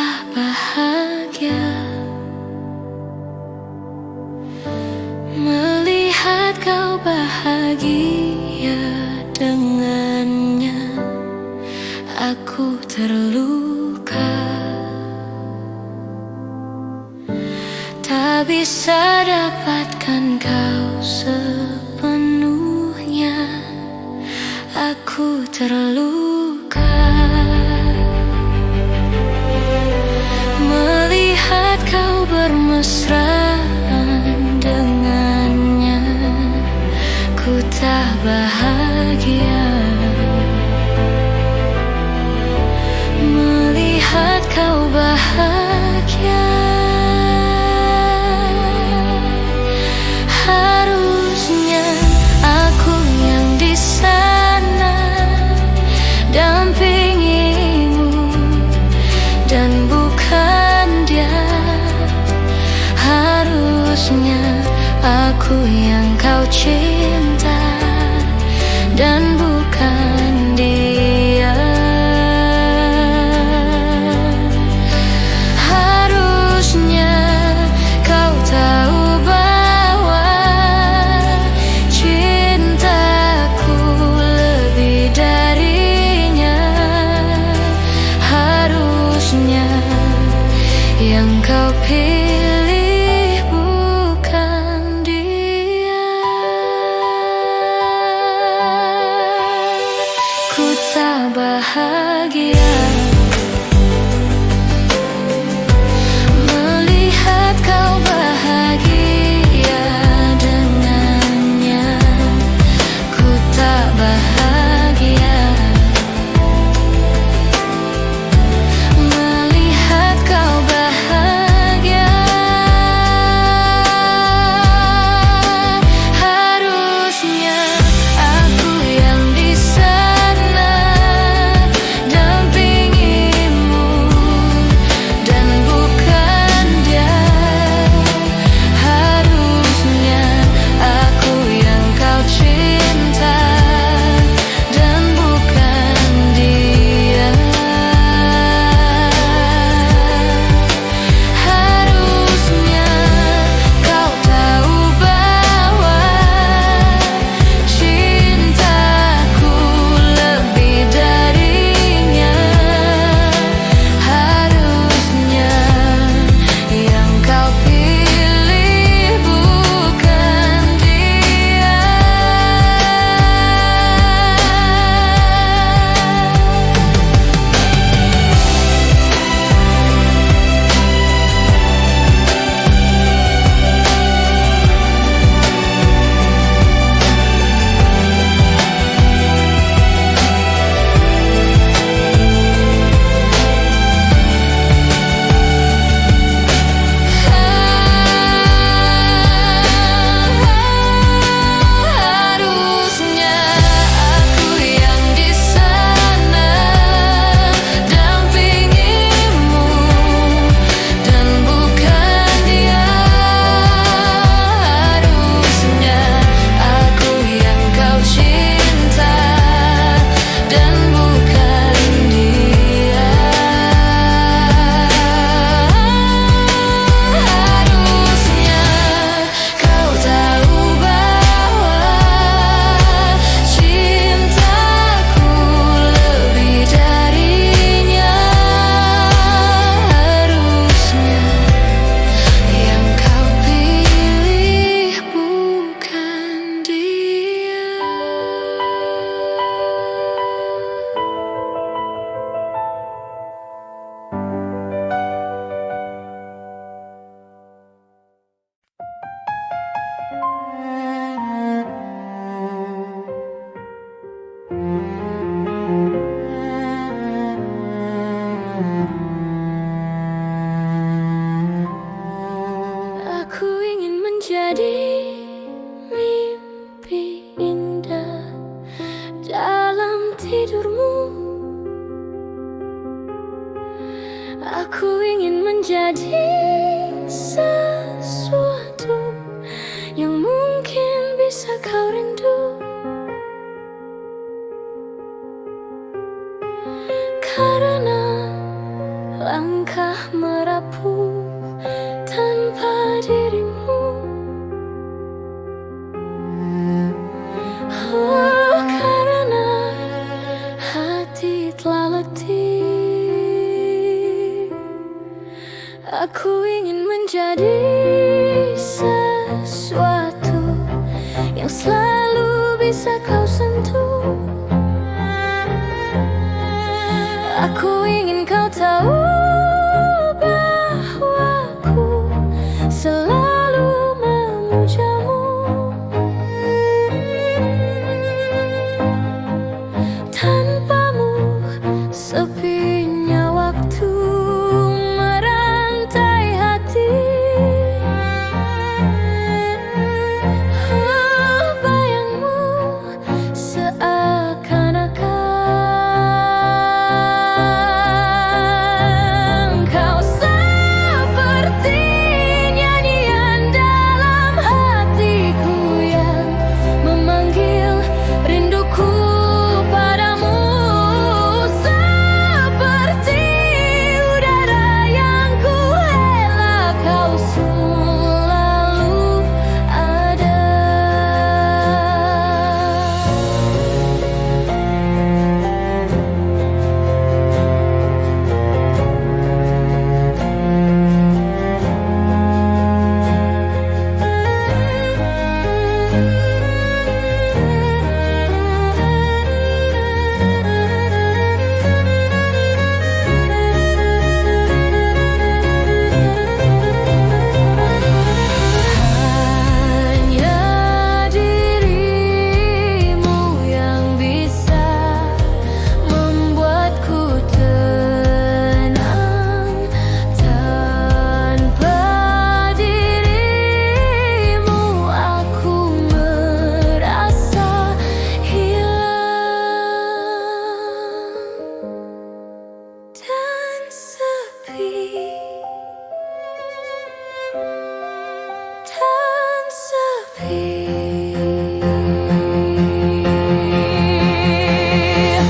tak bahagia melihat kau bahagia dengannya. Aku terluka, tak bisa dapatkan kau sepenuhnya. Aku terluka melihat kau bermesraan dengannya. Ku tak bahagia melihat kau bahagia. Harusnya aku yang di sana dampingimu dan bukan dia. Harusnya aku yang kau cinta dan bukan dia. Harusnya kau tahu bahwa cintaku lebih darinya. Harusnya yang kau pilih bukan dia. Ku tak bahagia melihat kau bahagia dengannya. Ku tak bahagia melihat kau bahagia. Harusnya aku yang di sana dampingimu dan bukan dia. Harusnya aku yang kau cinta dan bukan dia. Harusnya kau tahu bahwa cintaku lebih darinya. Harusnya yang kau pilih bukan dia. Harusnya aku yang di sana dampingimu dan bukan dia. Harusnya aku yang kau cinta dan bukan dia. Harusnya kau tahu bahwa cintaku lebih darinya. Harusnya yang kau pilih bukan dia. Aku ingin menjadi mimpi indah dalam tidurmu. Aku ingin menjadi sesuatu yang mungkin bisa kau rindu. Karena langkah merapuh tanpa dirimu. Oh, karena hati telah letih, aku ingin menjadi sesuatu yang selalu bisa kau sentuh. Aku ingin kau tahu bahwa aku selalu memujamu. Tanpamu sepinya waktu merantai hati. Oh, bayangmu seakan-akan kau seperti nyanyian dalam hatiku yang memanggil rinduku padamu. Seperti udara yang ku hela, kau selalu ada. Hanya dirimu yang bisa membuatku tenang. Tanpa dirimu aku merasa hilang dan sepi.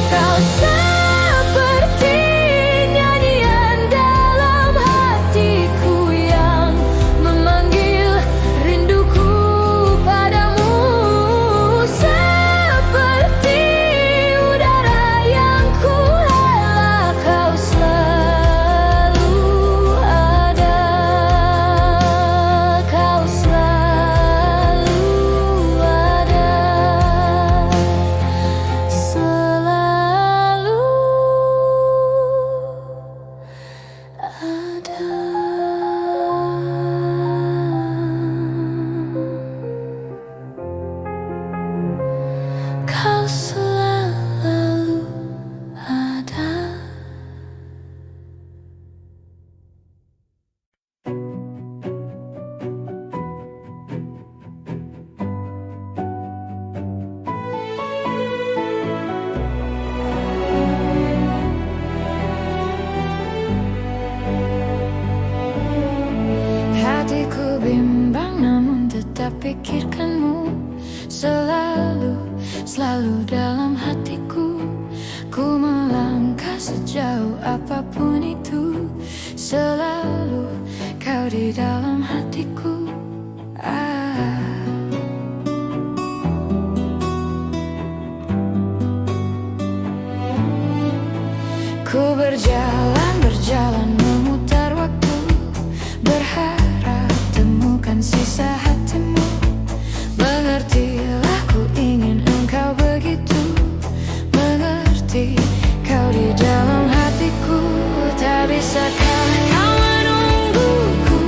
Kau seperti nyanyian dalam hatiku yang memanggil rinduku padamu. Seperti udara yang ku hela, kau selalu ada. Kau selalu ada. Selalu ada. Kau selalu ada. Hatiku bimbang namun tetap pikirkanmu. Selalu dalam hatiku. Ku melangkah sejauh apapun itu. Selalu kau di dalam hatiku. Ku berjalan memutar waktu, berharap temukan sisa hatimu. Mengertilah, ku ingin engkau begitu mengerti. Kau di dalam hatiku, tak bisakah kau menungguku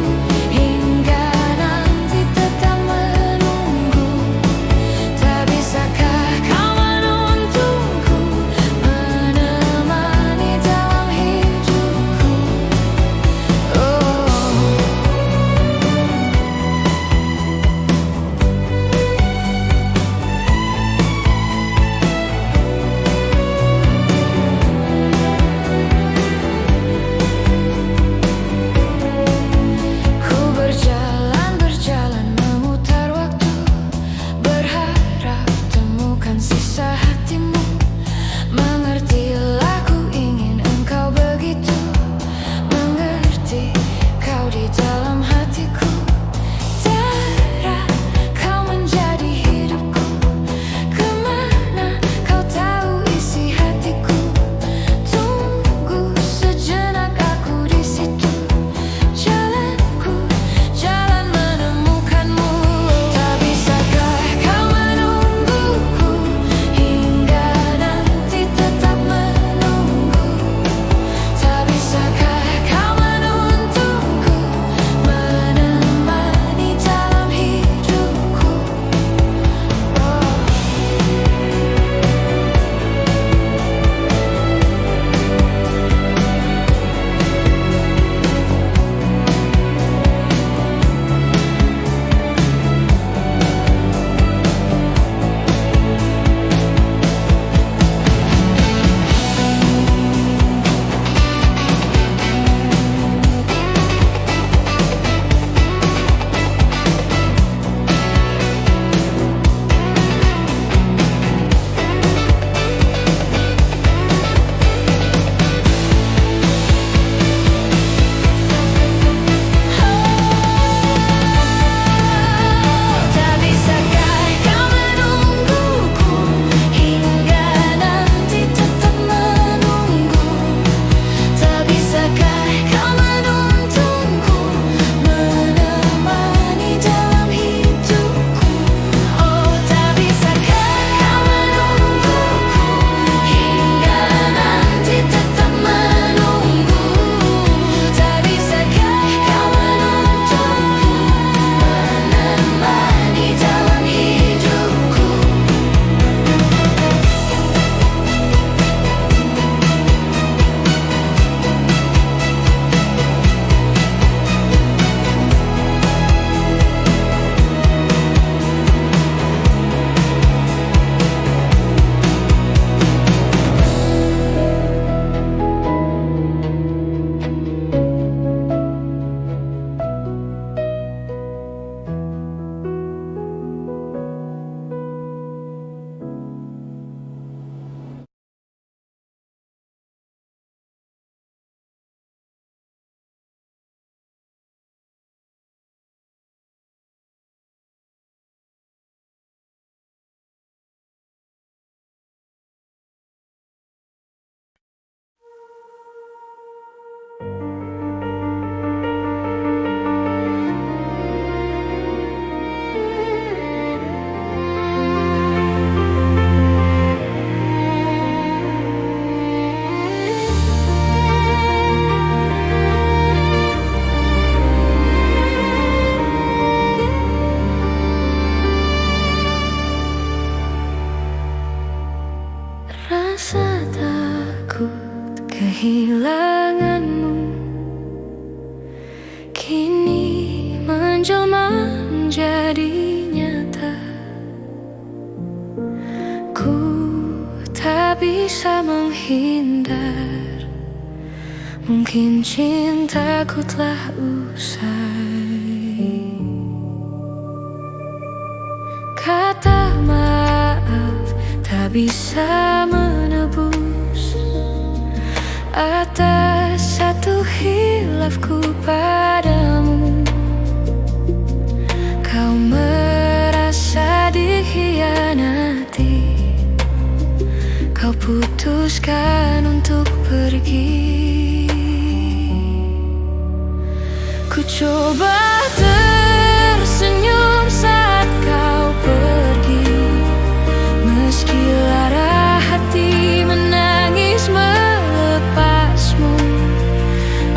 hingga menjadi nyata. Ku tak bisa menghindar, mungkin cintaku telah usai. Kata maaf tak bisa menebus atas satu hilafku padamu. Kau merasa dikhianati, kau putuskan untuk pergi. Ku coba tersenyum saat kau pergi, meski lara hati menangis melepasmu.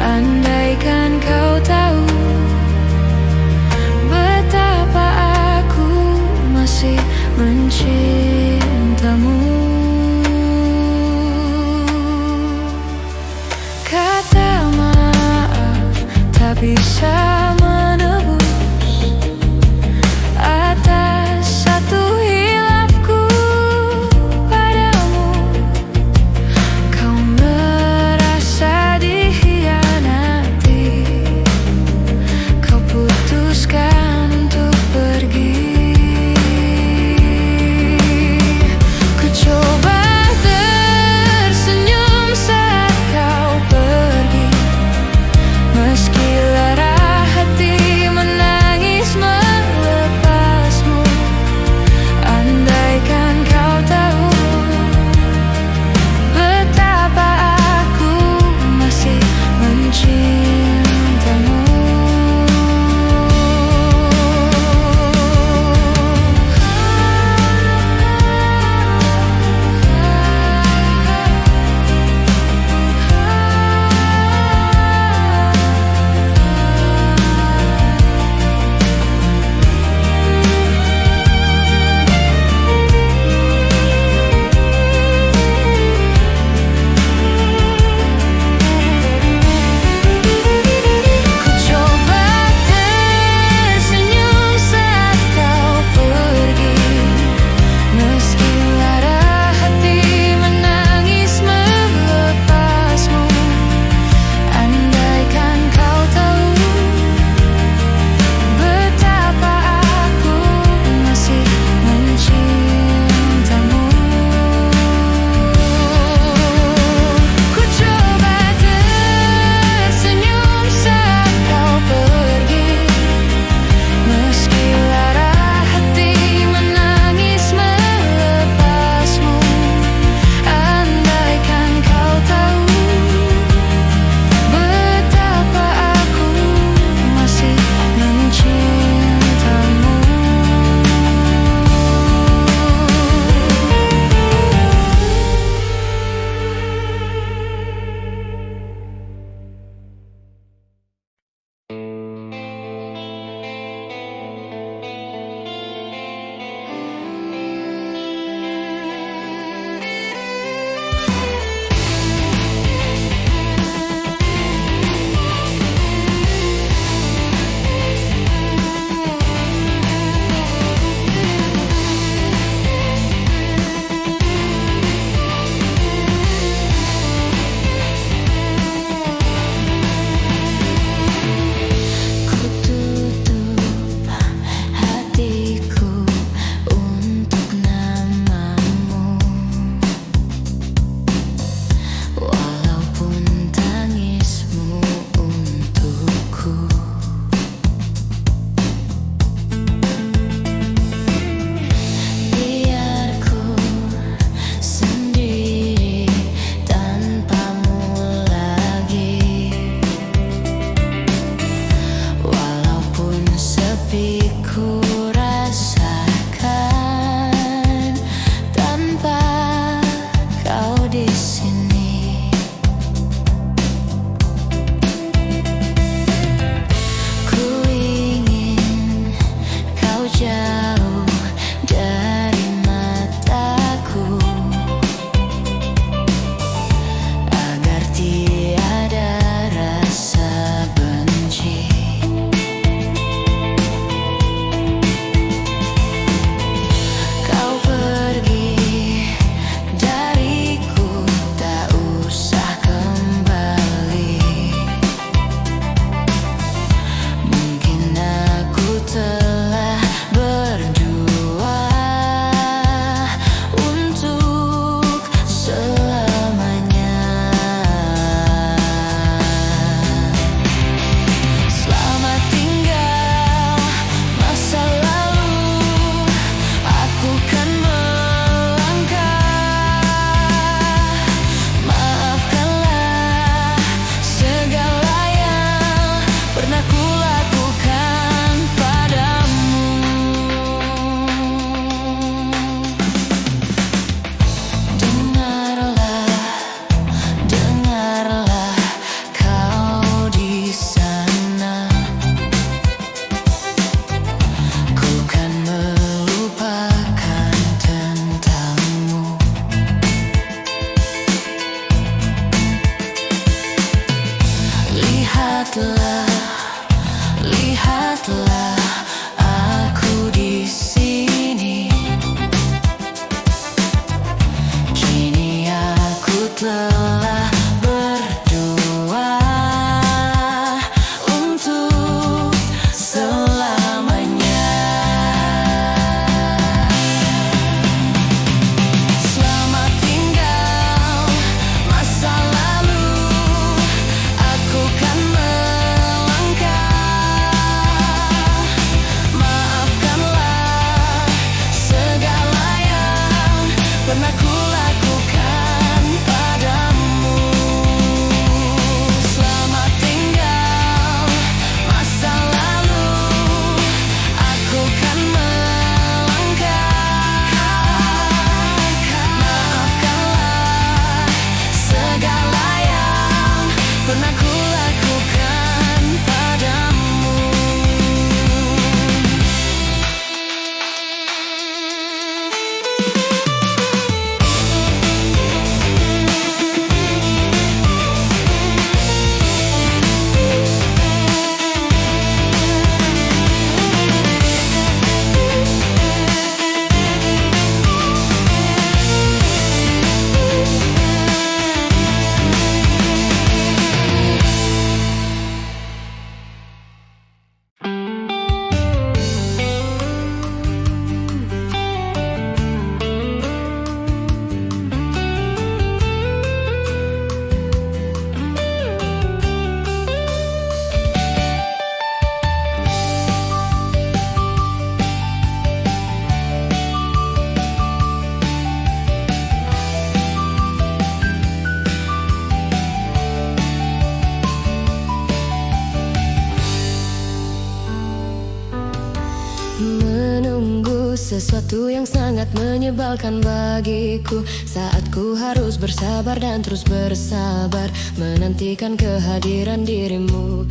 Andaikan kau tahu betapa aku masih mencintamu. Kata maaf tak bisa menebus atas satu hilafku padamu. Kau merasa dikhianati, kau putuskan untuk pergi. Ku coba tersenyum saat kau pergi, meski lara Lihatlah aku di sini. Kini aku telah berdua untuk selamanya. Selamat tinggal masa lalu, aku kan melangkah. Maafkanlah segala yang pernah ku lakukan padamu. Selamat tinggal masa lalu, aku kan melangkah. Maafkanlah segala yang pernah ku lakukan padamu. Menunggu sesuatu yang sangat menyebalkan bagiku, saat ku harus bersabar dan terus bersabar menantikan kehadiran dirimu.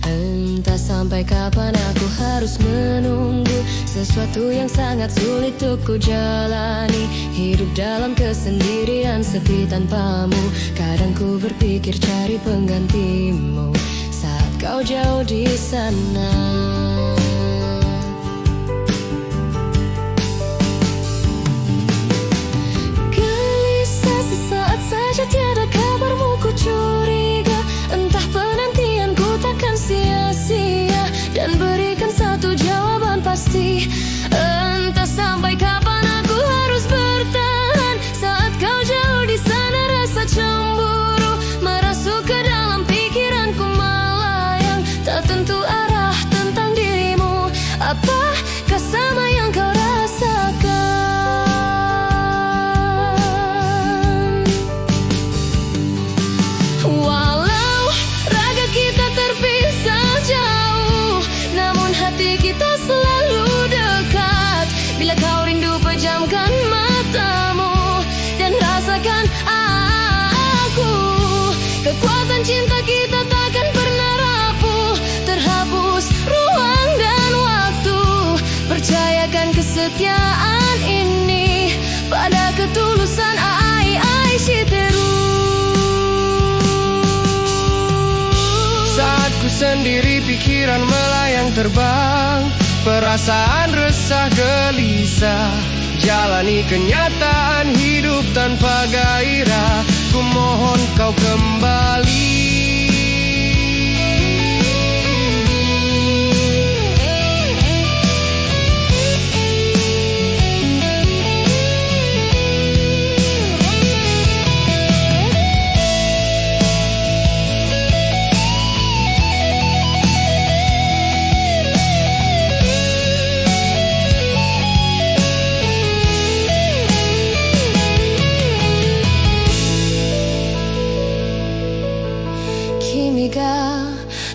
Entah sampai kapan aku harus menunggu sesuatu yang sangat sulit untuk ku jalani. Hidup dalam kesendirian sepi tanpamu, kadang ku berpikir cari penggantimu saat kau jauh di sana. Tiada kabarmu ku curiga, entah penantianku takkan sia-sia, dan berikan satu jawaban pasti. Entah sampai kapan aku harus bertahan saat kau jauh di sana. Rasa cemburu merasuk ke dalam pikiranku, melayang tak tentu arah tentang dirimu. Apakah sama yang kau rasakan? Kita selalu dekat. Bila kau rindu, pejamkan matamu dan rasakan aku. Kekuatan cinta kita takkan pernah rapuh, terhapus ruang dan waktu. Percayakan kesetiaan ini pada ketulusan Shiteru. Saat ku sendiri, pikiran melayang terbang, perasaan resah gelisah, jalani kenyataan hidup tanpa gairah. Ku mohon kau kembali.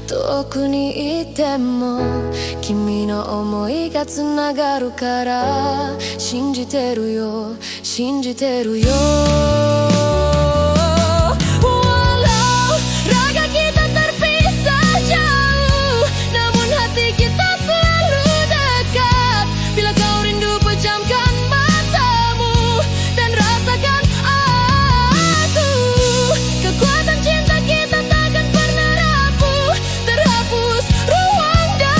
Toku ni ite mo Kimi no omoi ga tsunagaru kara Shinjiteru yo, shinjiteru yo. Walau raga kita terpisah jauh, namun hati kita selalu dekat. Bila kau rindu, pejamkan matamu dan rasakan aku. Kekuatan cinta kita takkan pernah rapuh, terhapus ruang dan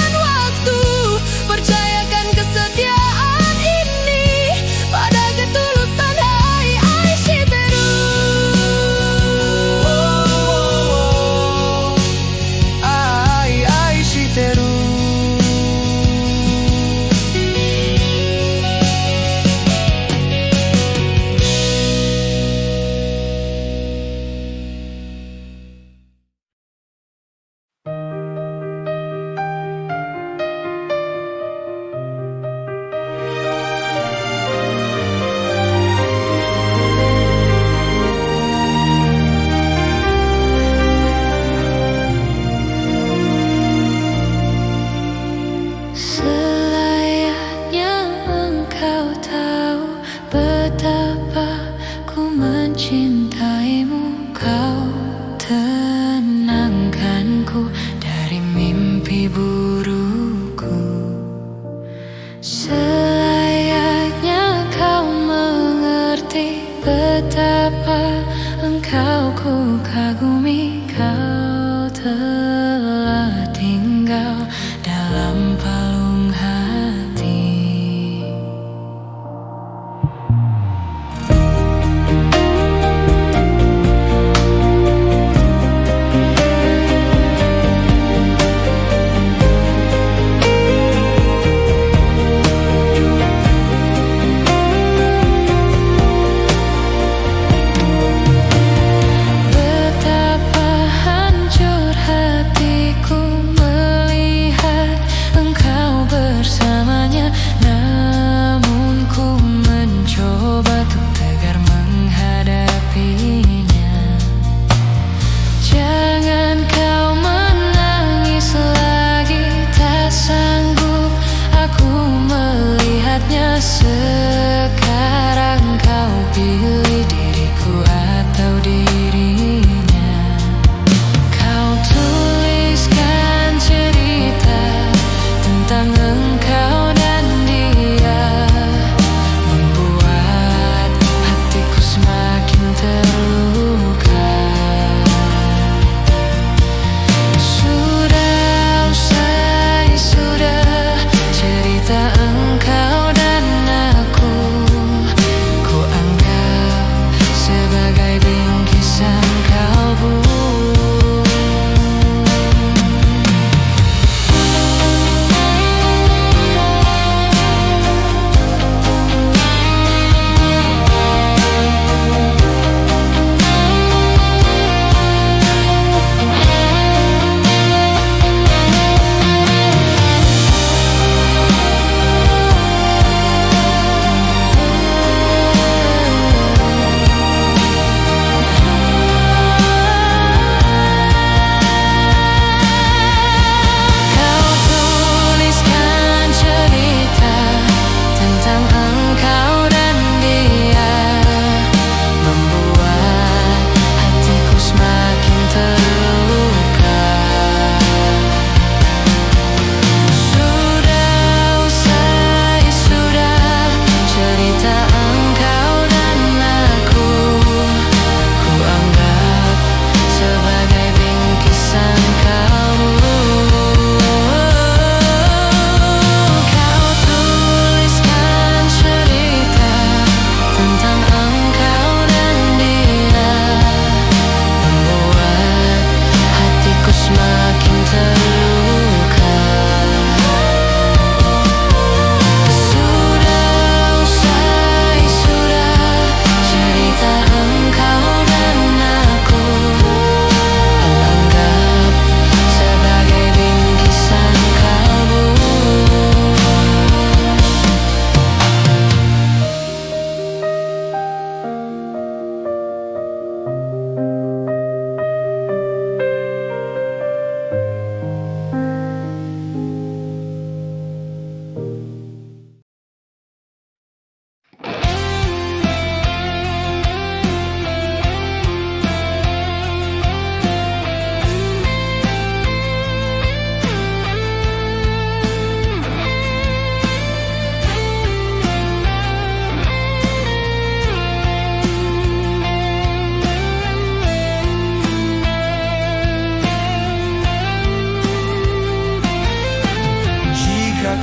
mimpi burukku. Selayaknya kau mengerti betapa engkau ku kagumi. Kau telah tinggal dalam palung hati. Sekarang kau pilih diriku atau dirinya. Kau tuliskan cerita tentang engkau dan dia, membuat hatiku semakin terluka. Sudah usai, sudah cerita engkau sebagai bingkisan kalbu.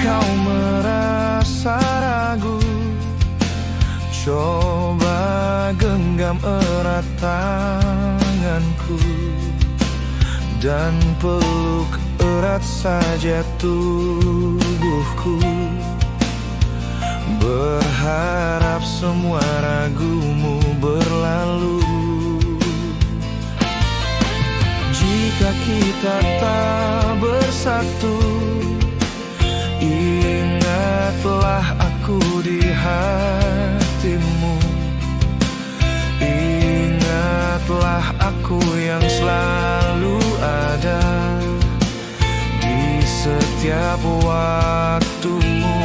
Kau merasa ragu, coba genggam erat tanganku dan peluk erat saja tubuhku. Berharap semua ragumu berlalu. Jika kita tak bersatu, ingatlah aku di hatimu. Ingatlah aku yang selalu ada di setiap waktumu.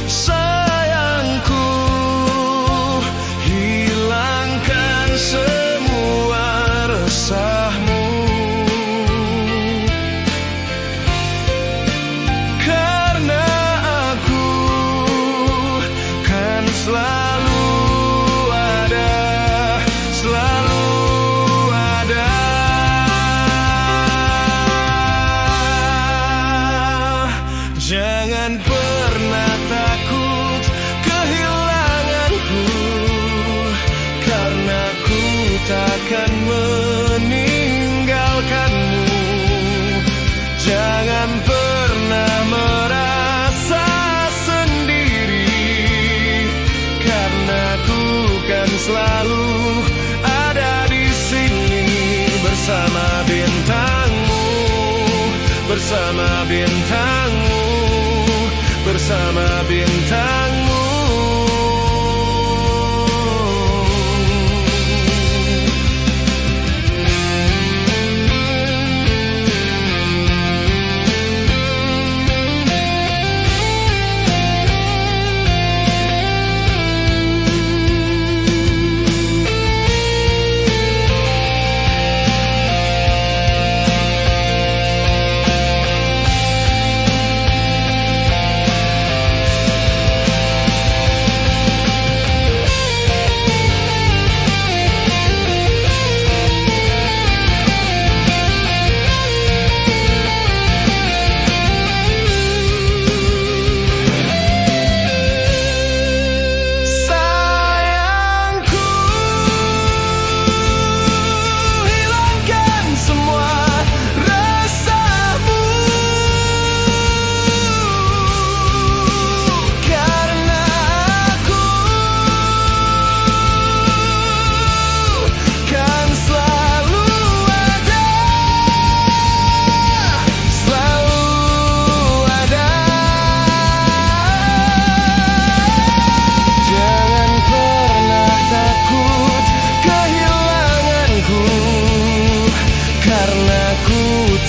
Sayangku, hilangkan semua takkan meninggalkanmu. Jangan pernah merasa sendiri, karena ku kan selalu ada di sini bersama bintangmu, bersama bintangmu, bersama bintangmu.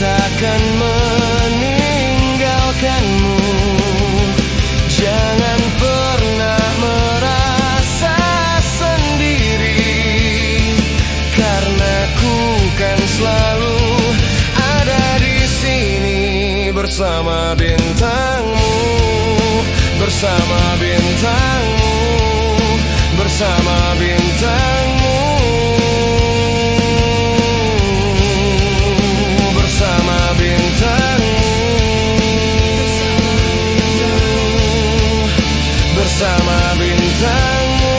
Takkan meninggalkanmu. Jangan pernah merasa sendiri, karena ku kan selalu ada di sini bersama bintangmu, bersama bintangmu, bersama bintangmu. Bersama bintangmu.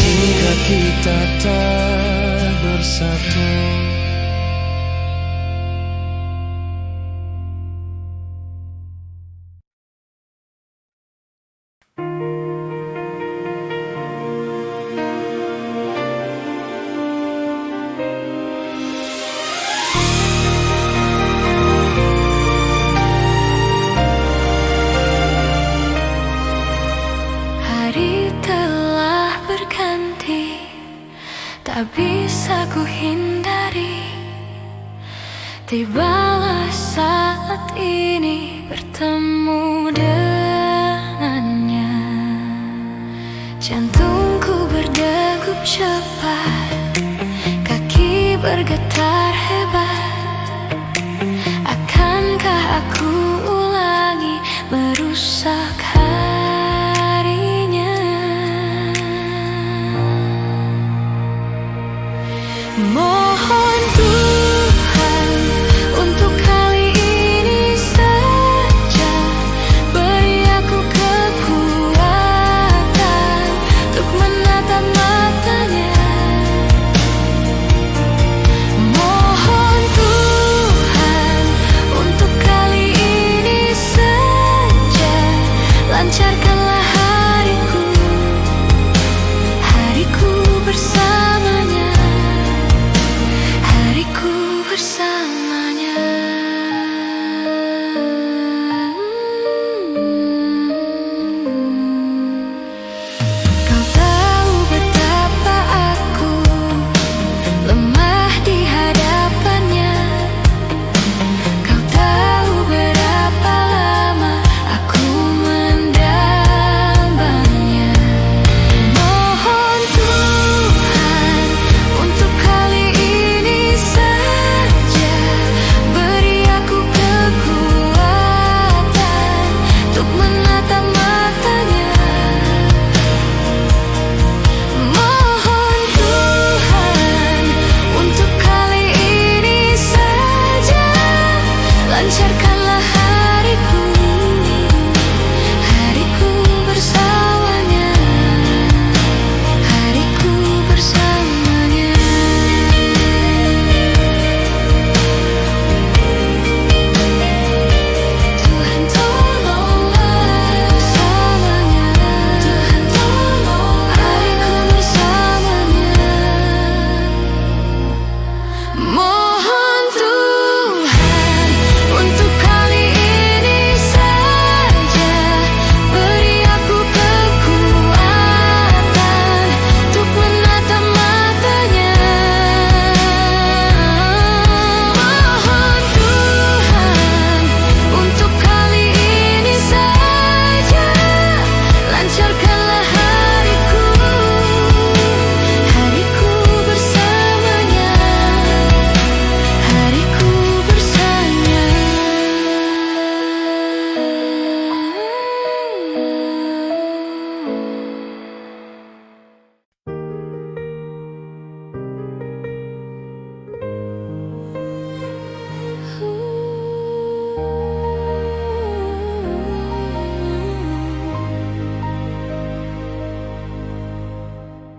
Jika kita tak bersatu, tak bisa ku hindari. Tibalah saat ini bertemu dengannya. Jantungku berdegup cepat, kaki bergetar hebat. Akankah aku ulangi merusak harinya? Mohon Tuhan untuk kali ini saja beri aku kekuatan untuk menatap matanya. Mohon Tuhan untuk kali ini saja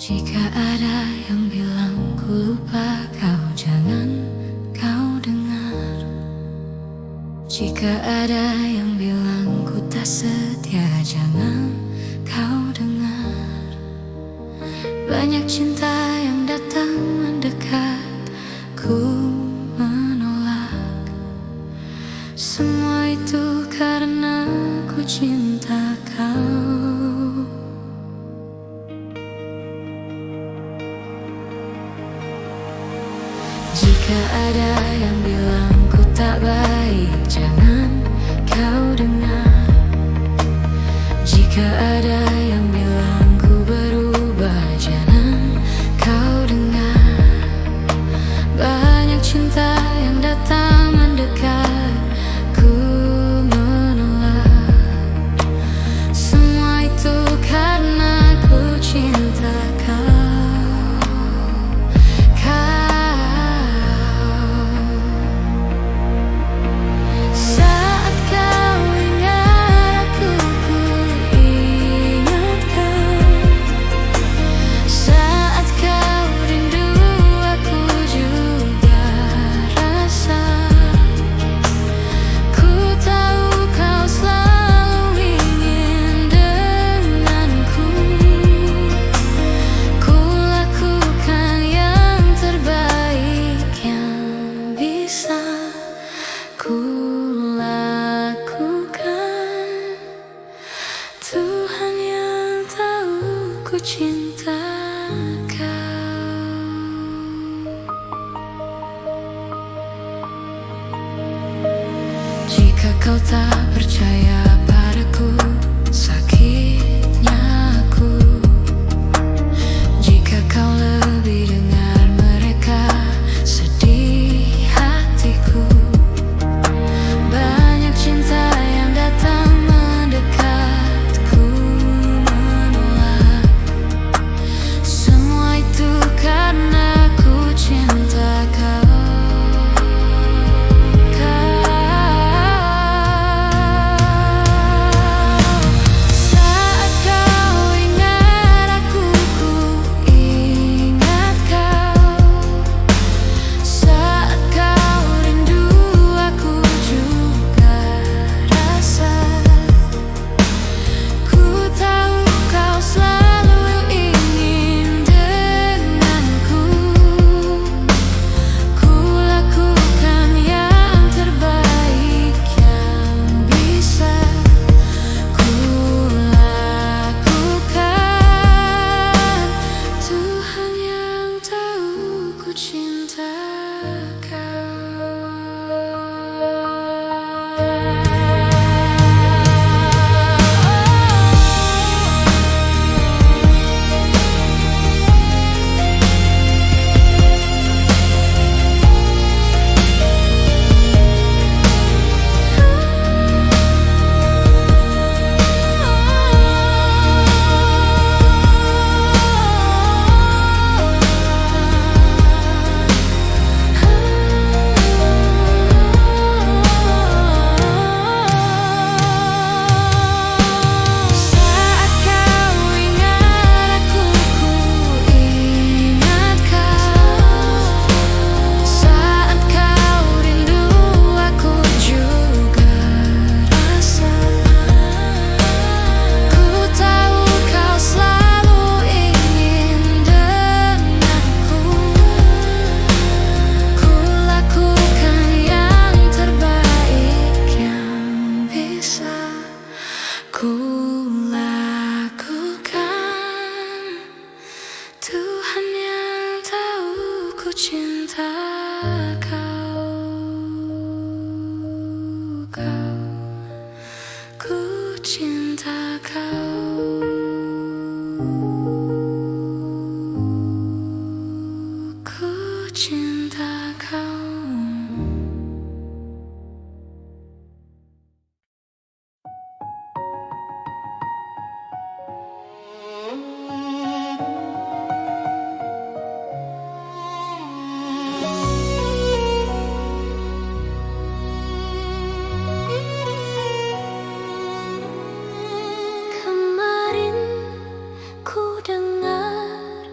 Jika ada yang bilang ku lupa kau, jangan kau dengar. Jika ada yang bilang ku tak setia, jangan kau dengar. Banyak cinta yang datang mendekat, ku menolak. Semua itu karena ku cinta kau. Jika ada yang bilang ku tak baik, jangan kau dengar. Jika ada yang bilang ku berubah, jangan kau dengar. Banyak cinta yang datang mendekat, ku menolak. Semua itu karena ku cinta kau. Tuhan yang tahu ku cinta kau. Jika kau tak percaya padaku, sakitnya aku. Jika kau lebih dengar mereka, sedih hatiku. Banyak cinta yang datang mendekat, ku menolak. Semua itu karena ku cinta kau. Saat kau ingat aku, ku ingat kau. Saat kau rindu, aku juga rasa. Ku tahu kau selalu ingin denganku. Ku lakukan yang terbaik yang bisa ku lakukan. Tuhan yang tahu ku cinta ku lakukan. Tuhan yang tahu ku cinta kau, ku cinta kau, ku cinta kau. Kemarin ku dengar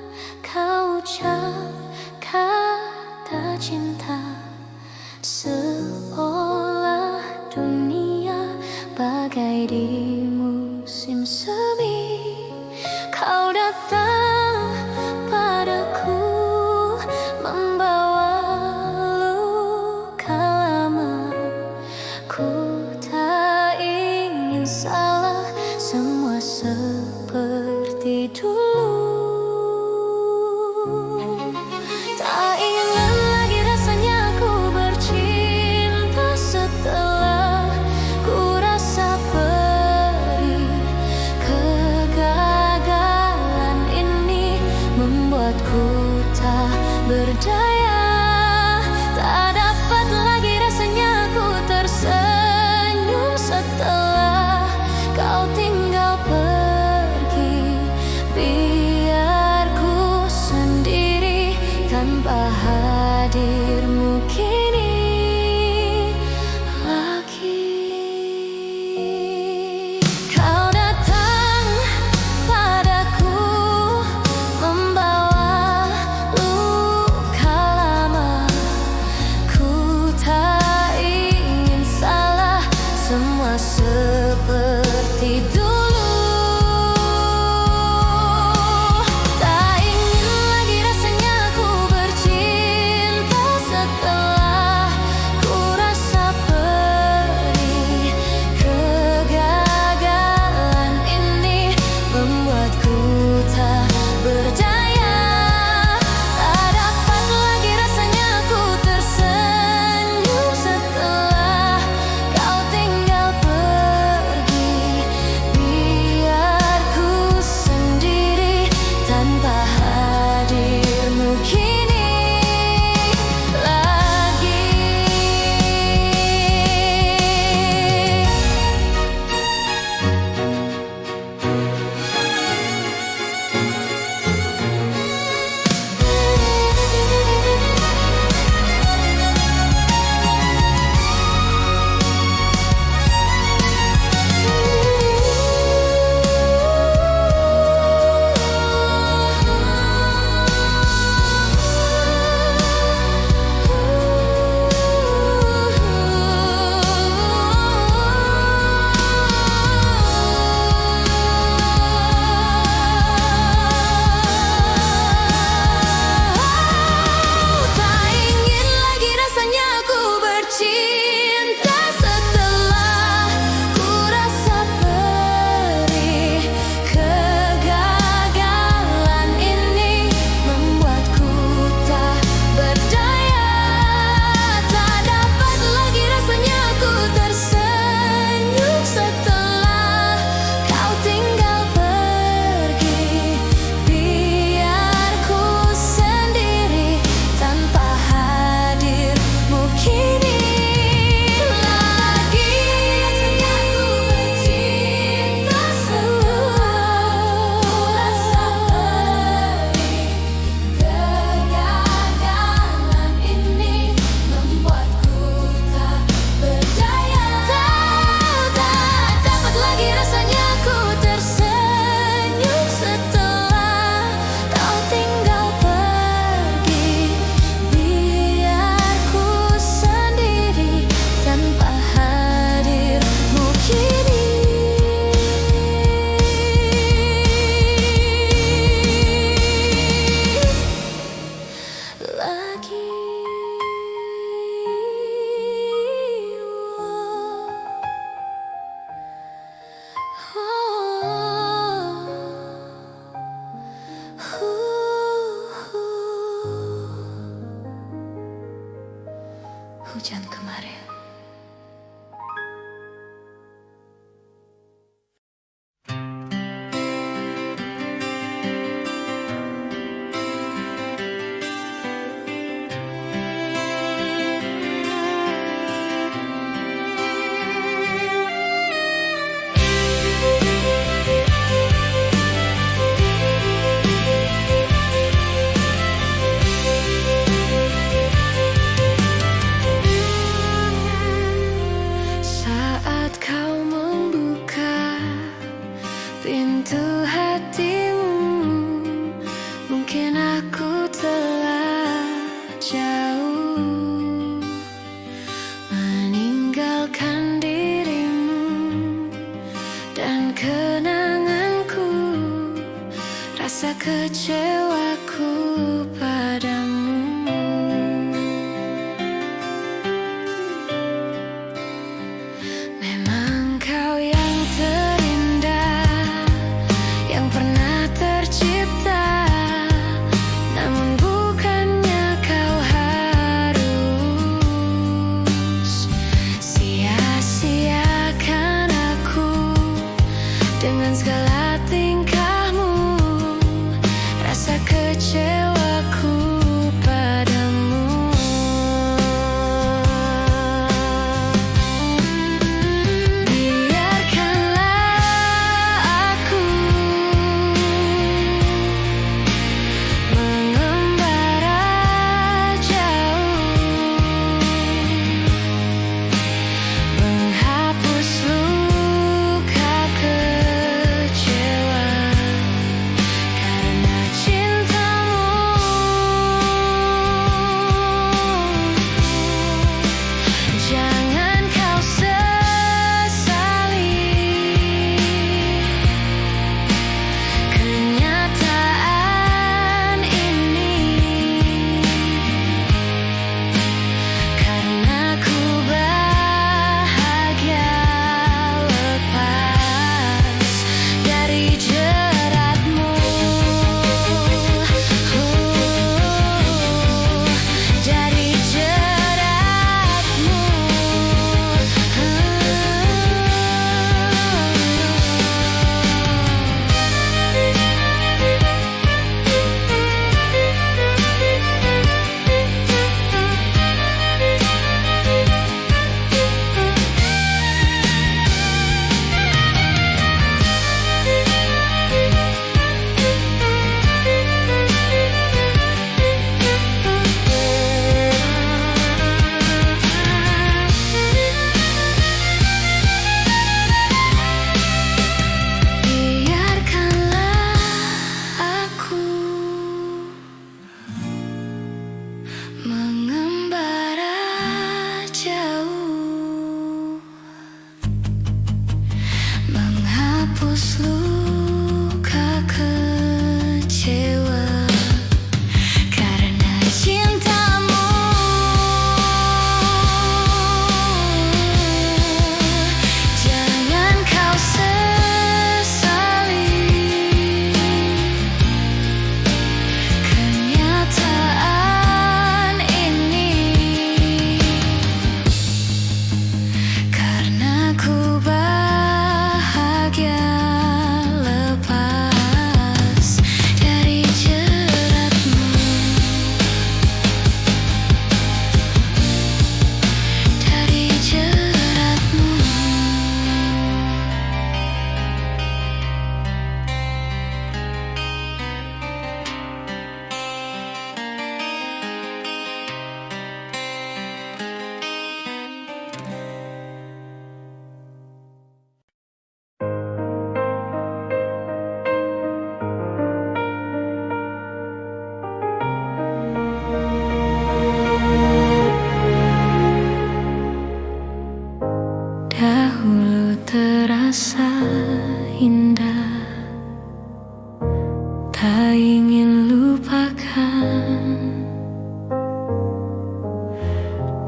berdaya. Tak dapat lagi rasanya ku tersenyum setelah kau tinggal pergi. Biar ku sendiri tanpa hadirmu kini lagi. Kau datang padaku membawa luka lama. Ku tak ingin salah, semua seperti dulu. Tak ingin lagi rasanya ku bercinta setelah ku rasa perih. Kegagalan ini membuatku tak berdaya. Tak dapat lagi rasanya ku tersenyum setelah kau tinggal pergi. Biar ku sendiri tanpa hadirmu kini lagi. Tak ingin lagi rasanya ku bercinta setelah ku rasa perih. Kegagalan ini membuatku tak berdaya. Tak dapat lagi rasanya ku tersenyum setelah kau tinggal pergi. Biar ku sendiri tanpa hadirmu kini lagi. Rasanya ku bercinta setelah ku rasa perih. Kegagalan ini membuatku tak berdaya. Tak dapat lagi rasanya ku tersenyum setelah kau tinggal pergi. Biar ku sendiri tanpa hadirmu kini lagi. Hujan kemarin. Saat kau membuka pintu hatimu, mungkin aku telah jauh meninggalkan dirimu dan kenanganku. Rasa kecewaku padamu. Memang kau yang terindah yang pernah tercipta, namun bukannya kau harus sia-siakan aku dengan segala tingkahmu. Rasa kecewaku padamu.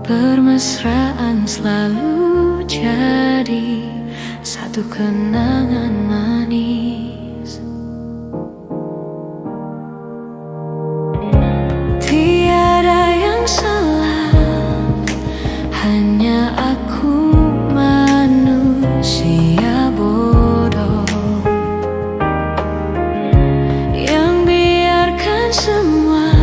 Bermesraan selalu jadi satu kenangan manis. Tiada yang salah, hanya aku manusia bodoh yang biarkan semua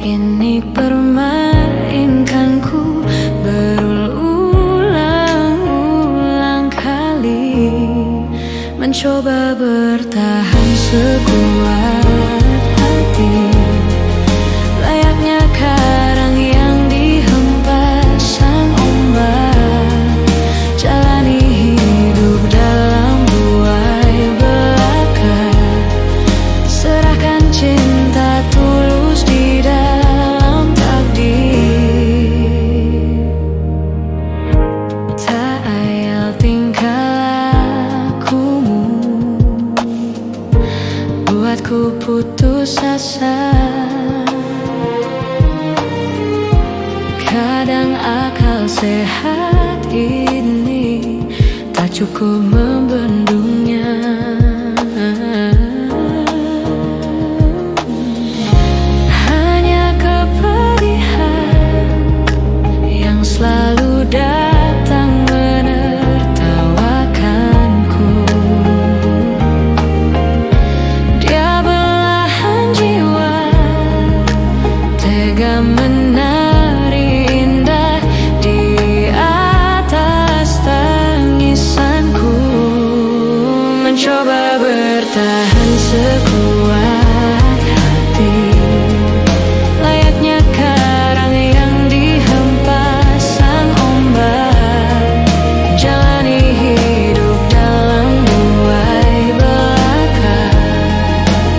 ini permainkanku berulang-ulang kali, mencoba bertahan sekuat hati, layaknya karang yang dihempas sang ombak, jalani hidup dalam buai belaka, serahkan cinta tulus di dalam takdir. Tak ayal tingkah lakumu buatku putus asa. Kadang akal sehat ini tak cukup membendungnya. Hanya kepedihan yang selalu datang menertawakanku. Dia belahan jiwa, tega menari indah di atas tangisanku, mencoba bertahan sekuat hati, layaknya karang yang dihempas sang ombak, jalani hidup dalam buai belaka,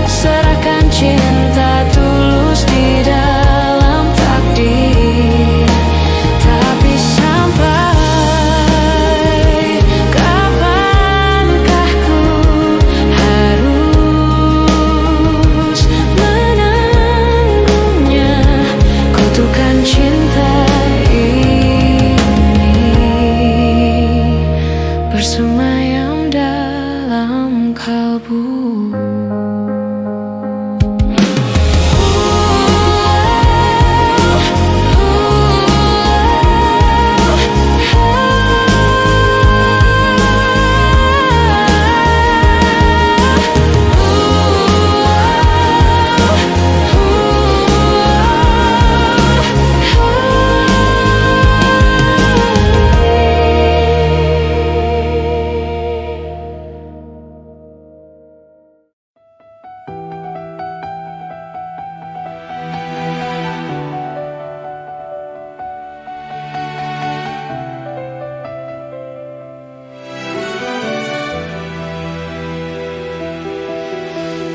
serahkan cinta tulus di dalam takdir. Tapi sampai kapankah ku harus menanggungnya, kutukan cinta ini bersemayam dalam kalbu.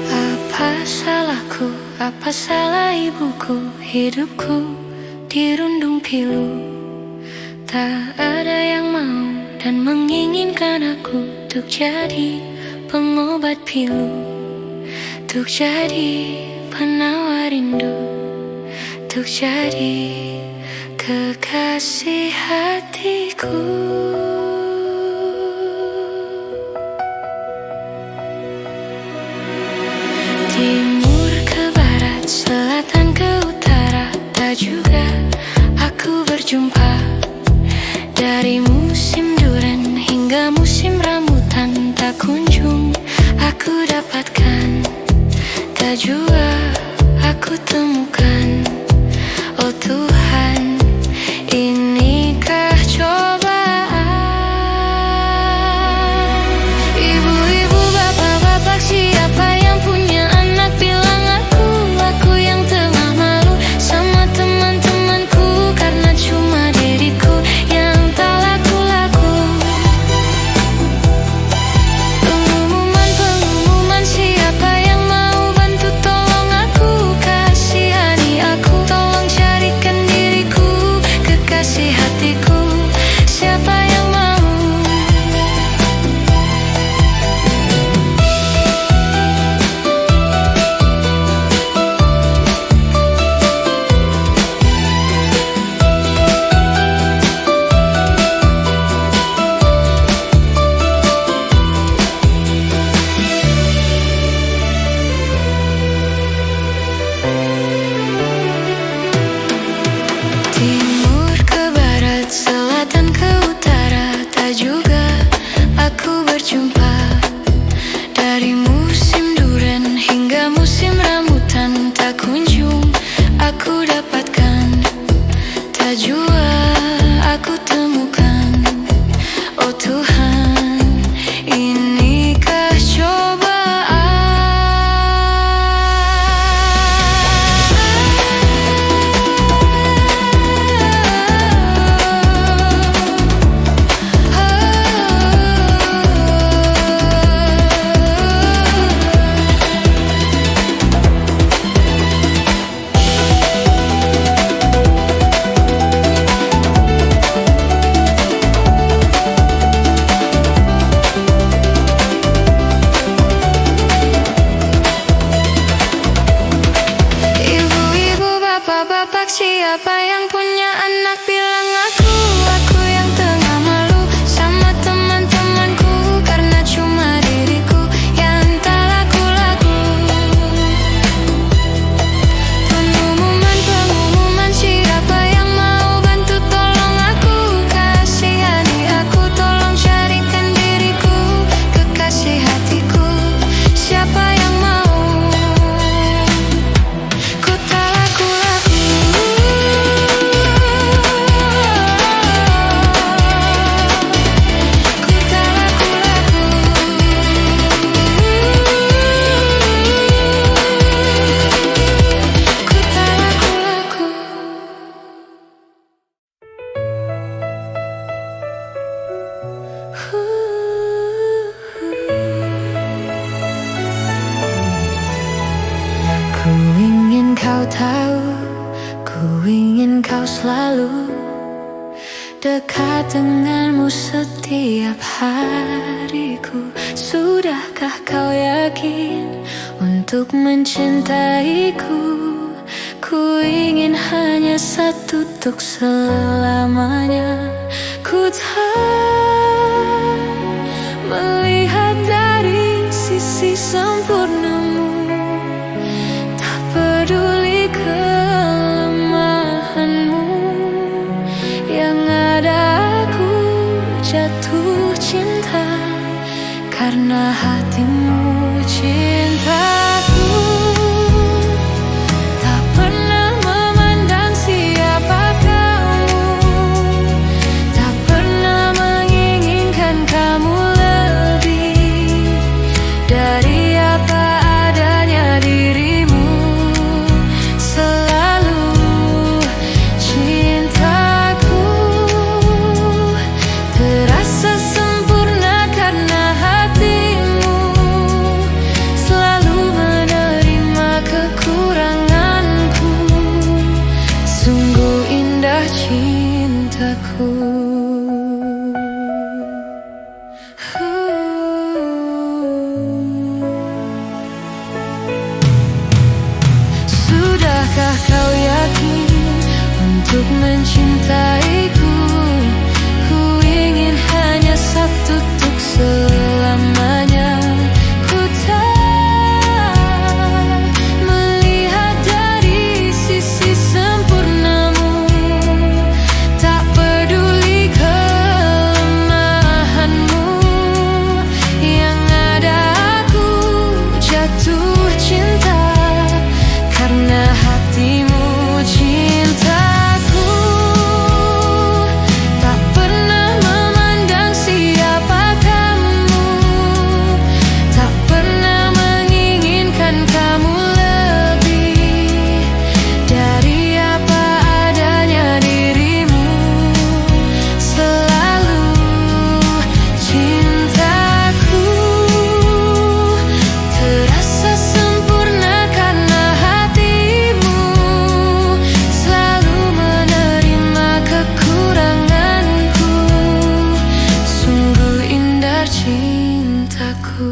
Apa salahku, apa salah ibuku, hidupku dirundung pilu. Tak ada yang mau dan menginginkan aku untuk jadi pengobat pilu, untuk jadi penawar rindu, untuk jadi kekasih hatiku. Timur ke barat, selatan ke utara, tak juga aku berjumpa. Dari musim duren hingga musim rambutan, tak kunjung aku dapatkan, tak juga aku temukan. Oh Tuhan, inikah cobaan? Ibu-ibu, bapak-bapak, siapa yang punya anak, bilang aku yang tengah malu sama teman-temanku, karena cuma diriku yang tak laku-laku. Pengumuman, siapa yang mau bantu, tolong aku, kasihani aku, tolong carikan dia. siapa yang punya anak bilang aku yang tengah malu sama teman-temanku karena cuma diriku yang tak laku-laku. Pengumuman siapa yang mau bantu tolong aku, kasihani aku, tolong carikan diriku kekasih hatiku. Siapa yang mau? Ku tak laku-laku. Ku tak laku-laku. Ku tak laku-laku. Ku ingin kau tahu, ku ingin kau selalu dekat denganmu setiap hariku. Sudahkah kau yakin untuk mencintaiku? Ku ingin hanya satu untuk selamanya. Ku tak melihat dari sisi sempurnamu, tak peduli kelemahanmu. Yang ada aku jatuh cinta karena hatimu cintaku. Tak pernah memandang siapa kamu, tak pernah menginginkan kamu lebih dari apa adanya dirimu. Selalu cintaku terasa sempurna karena hatimu selalu menerima kekuranganku. Sungguh indah cintaku. Sudahkah kau yakin untuk mencintaiku? Ku ingin hanya satu untuk selamanya. Ku tak melihat dari sisi sempurnamu, tak peduli kelemahanmu. Yang ada aku jatuh cinta karena hatimu cintaku. Tak pernah memandang siapa kamu, tak pernah menginginkan kamu lebih dari apa adanya dirimu. Selalu cintaku terasa sempurna karena hatimu selalu menerima kekuranganku. Sungguh indah cintaku.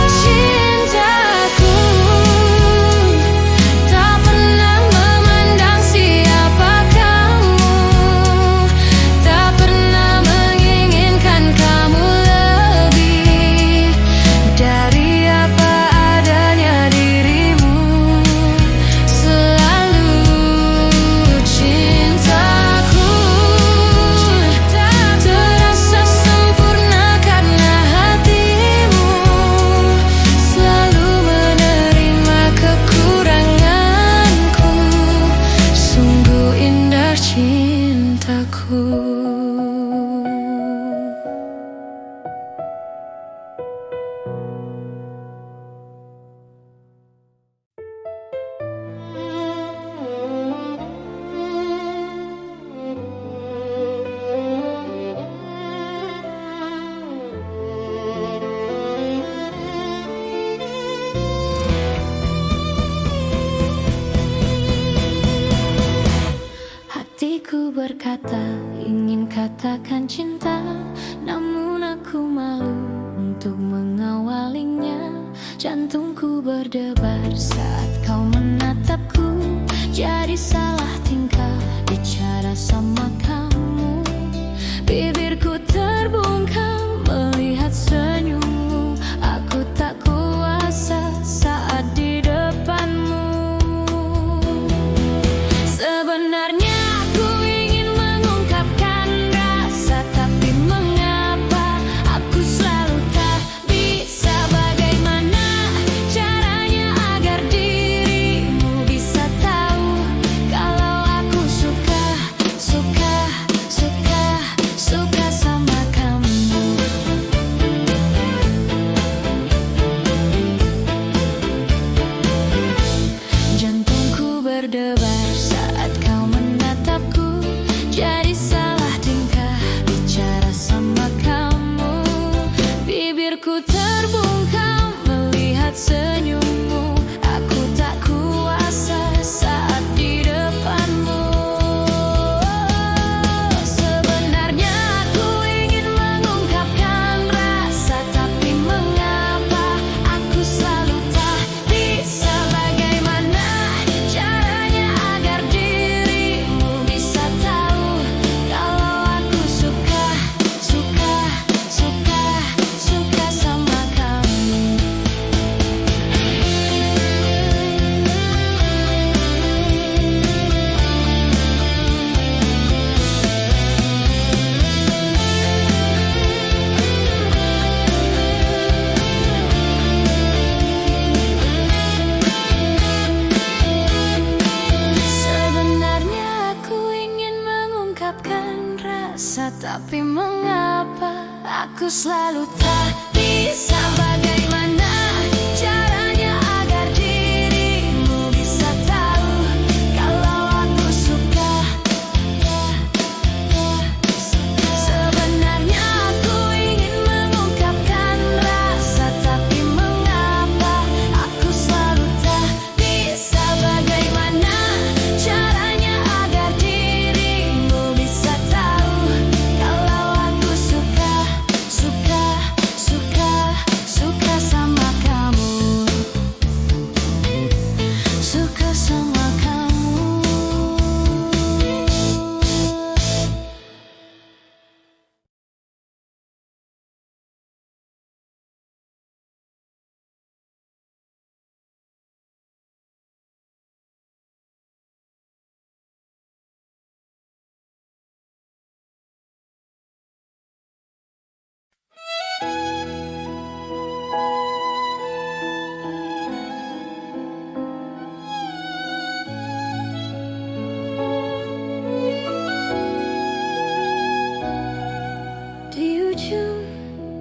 Cintaku tak pernah memandang siapa kamu, tak pernah menginginkan kamu lebih dari apa adanya dirimu. Selalu cintaku terasa sempurna karena hatimu selalu menerima kekuranganku. Sungguh indah cintaku. berkata, ingin katakan cinta, namun aku malu untuk mengawalinya. Jantungku berdebar saat kau menatapku, jadi salah tingkah bicara sama kamu. Bibirku terbungkam melihat senyummu, aku tak kuasa saat di depanmu. Sebenarnya aku ingin mengungkapkan rasa, tapi mengapa aku selalu tak bisa. Bagaimana caranya agar dirimu bisa tahu kalau aku suka, suka, suka, suka sama kamu. Jantungku berdebar saat kau menatapku, jadi salah tingkah bicara sama kamu. Bibirku terbungkam melihat senyummu, aku tak kuasa saat di depanmu. Sebenarnya aku ingin mengungkapkan rasa, tapi mengapa aku selalu tak bisa. Bagaimana caranya agar dirimu bisa tahu kalau aku suka, suka, suka, suka sama kamu. Sebenarnya aku ingin mengungkapkan rasa, tapi mengapa aku selalu tak bisa. Bagaimana caranya agar dirimu bisa tahu kalau aku suka. Sebenarnya aku ingin mengungkapkan rasa, tapi mengapa aku selalu tak bisa. Bagaimana caranya agar dirimu bisa tahu kalau aku suka, suka, suka, suka sama kamu. Suka sama kamu. Di ujung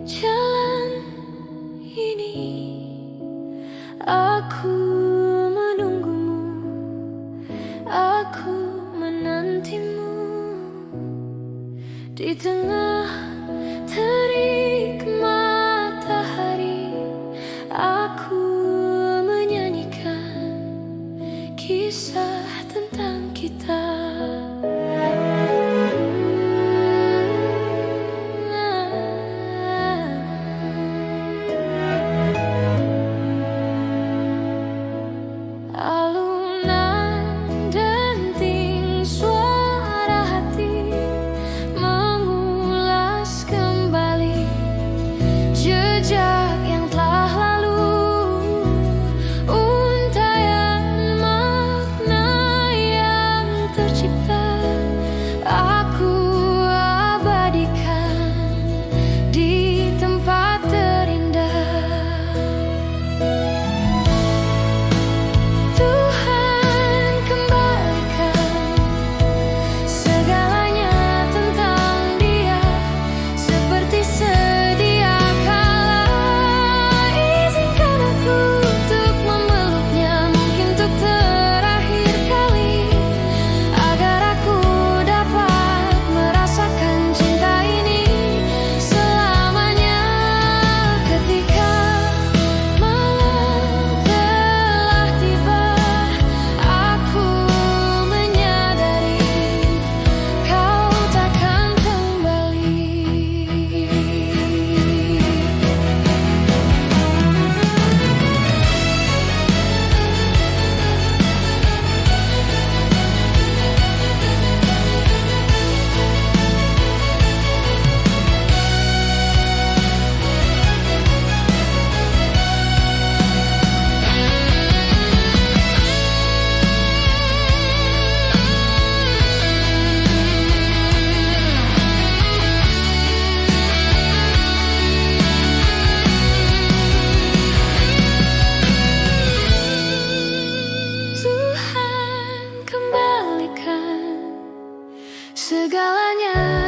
jalan ini aku menunggumu, aku menantimu. Di tengah terik matahari, aku menyanyikan kisah tentang kita. Alunan denting suara hati mengulas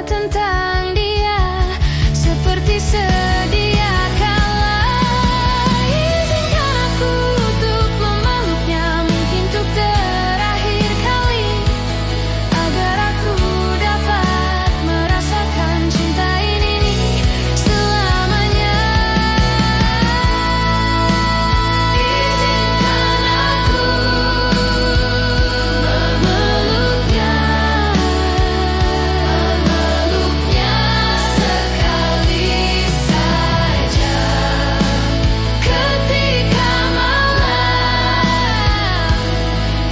tentang dia seperti sedia kala. Izinkan aku untuk memeluknya, mungkin untuk terakhir kali, agar aku dapat merasakan cinta ini selamanya. Izinkan aku memeluknya, sekali saja ketika malam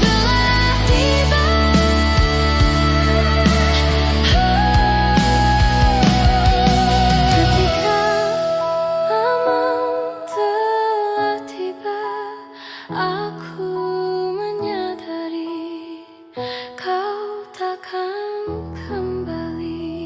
telah tiba. Ketika malam telah tiba, aku menyadari kau takkan kembali.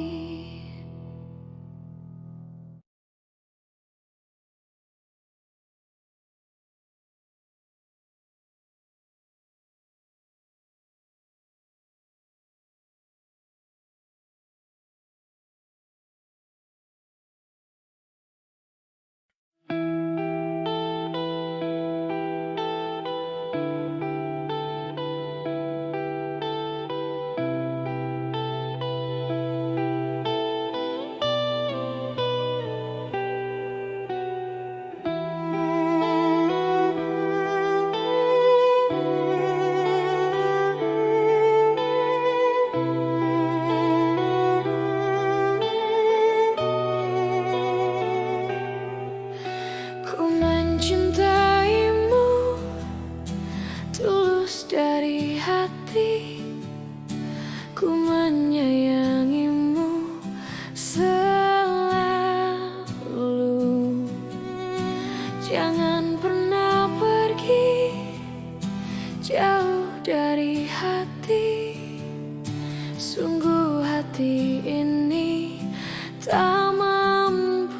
Ku mencintaimu tulus dari hati, ku menyayangimu selalu. Jangan pernah pergi jauh dari hati, sungguh hati ini tak mampu.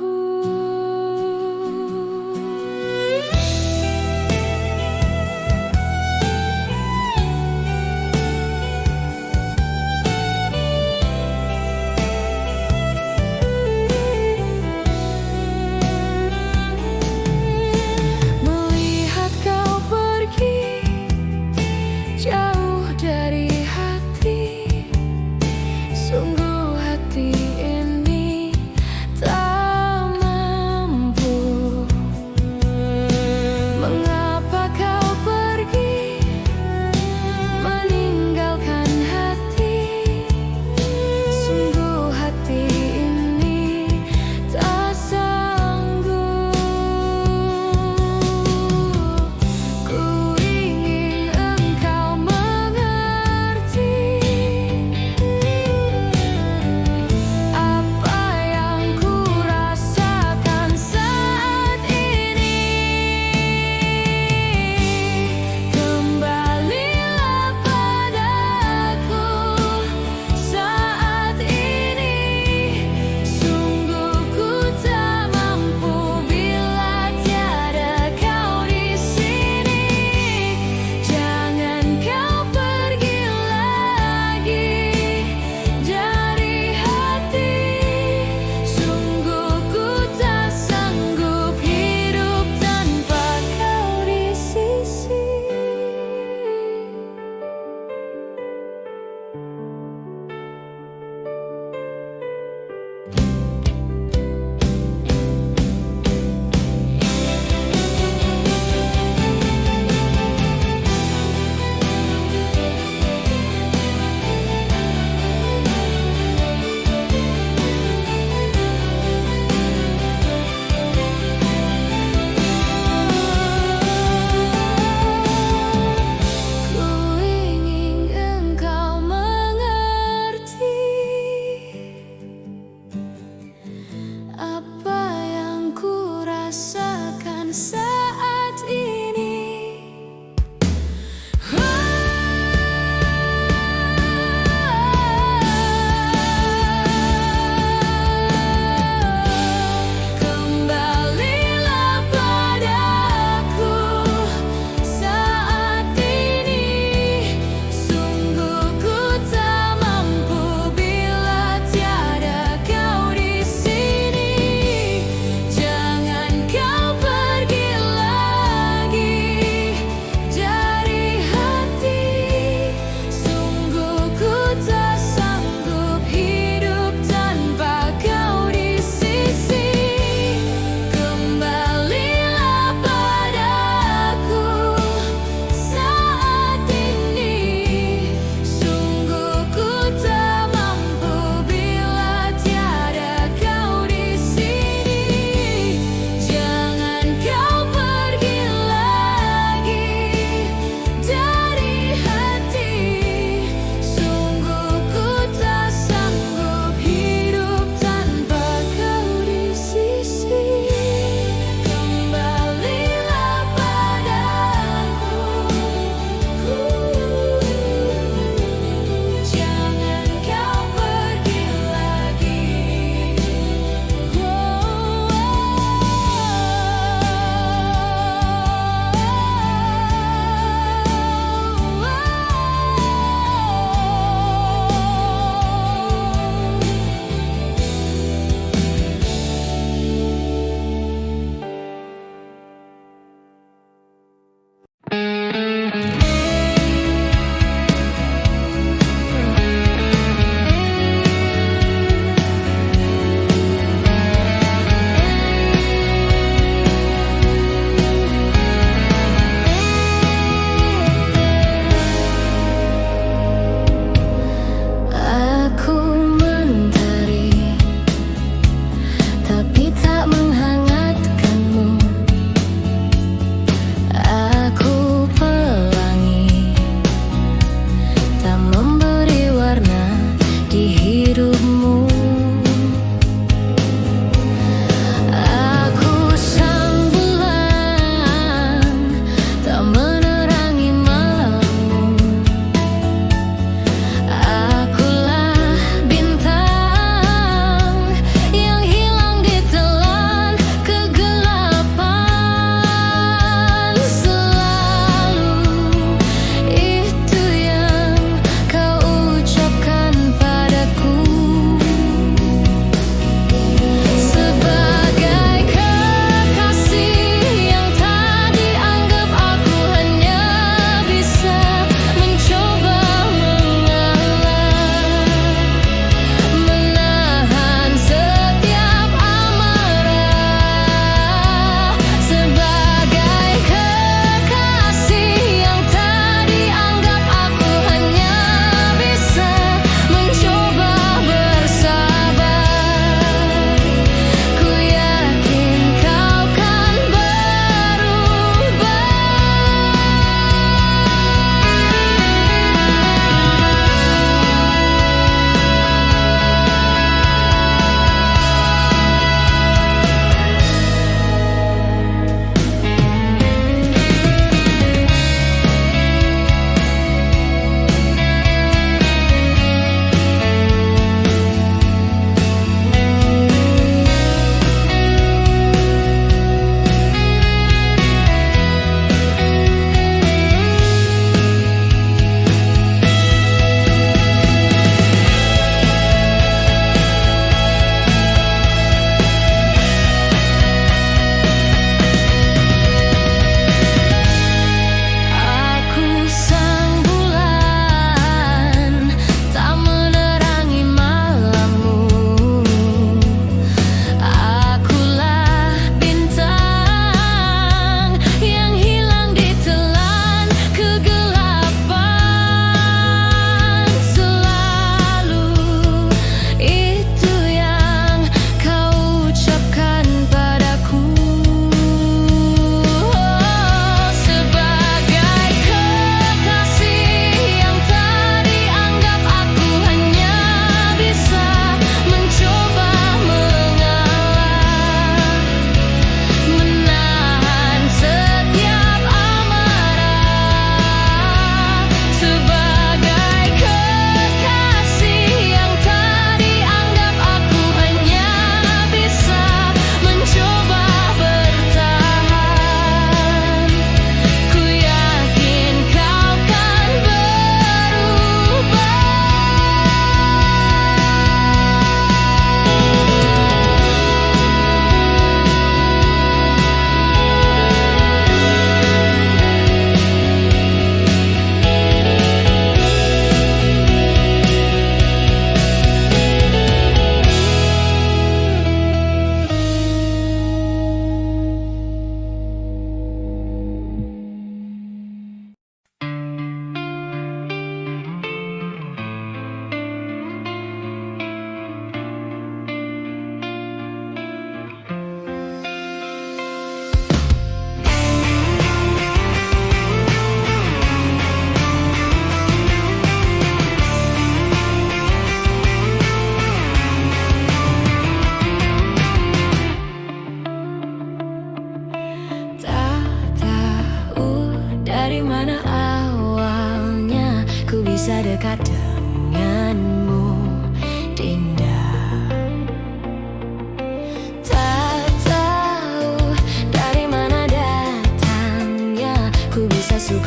Melihat kau pergi jauh dari hati, sungguh hati ini tak mampu. Mengapa kau pergi meninggalkan hati, sungguh hati ini tak sanggup. Ku ingin engkau mengerti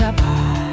berharap